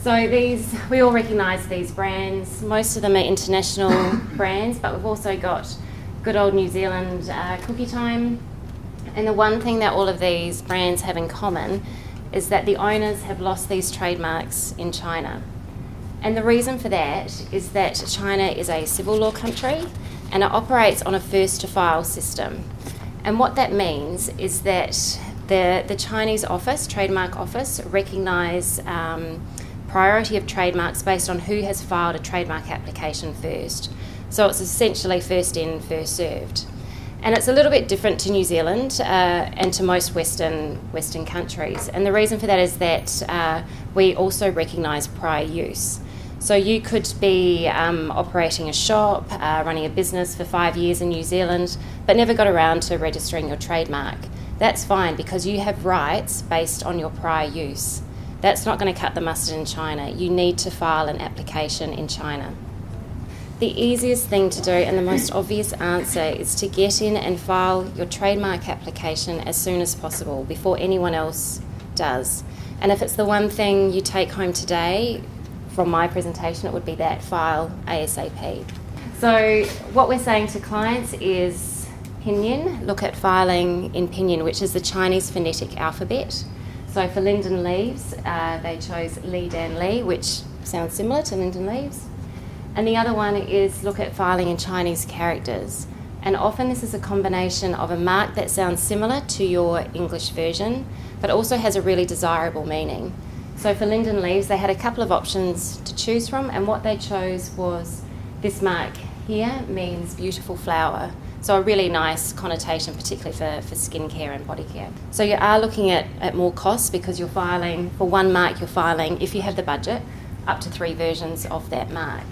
So we all recognise these brands. Most of them are international brands, but we've also got good old New Zealand Cookie Time. And the one thing that all of these brands have in common is that the owners have lost these trademarks in China. And the reason for that is that China is a civil law country and it operates on a first to file system. And what that means is that the Chinese office, Trademark Office, recognise priority of trademarks based on who has filed a trademark application first. So it's essentially first in, first served. And it's a little bit different to New Zealand and to most Western countries. And the reason for that is that we also recognise prior use. So you could be operating a shop, running a business for 5 years in New Zealand, but never got around to registering your trademark. That's fine because you have rights based on your prior use. That's not going to cut the mustard in China. You need to file an application in China. The easiest thing to do and the most obvious answer is to get in and file your trademark application as soon as possible before anyone else does. And if it's the one thing you take home today from my presentation, it would be that file ASAP. So what we're saying to clients is Pinyin, look at filing in Pinyin, which is the Chinese phonetic alphabet. So for linden leaves, they chose Li Dan Li, which sounds similar to linden leaves. And the other one is look at filing in Chinese characters. And often this is a combination of a mark that sounds similar to your English version, but also has a really desirable meaning. So for linden leaves, they had a couple of options to choose from, and what they chose was this mark here means beautiful flower. So a really nice connotation, particularly for skincare and body care. So you are looking at more costs because you're filing, for one mark you're filing, if you have the budget, up to 3 versions of that mark.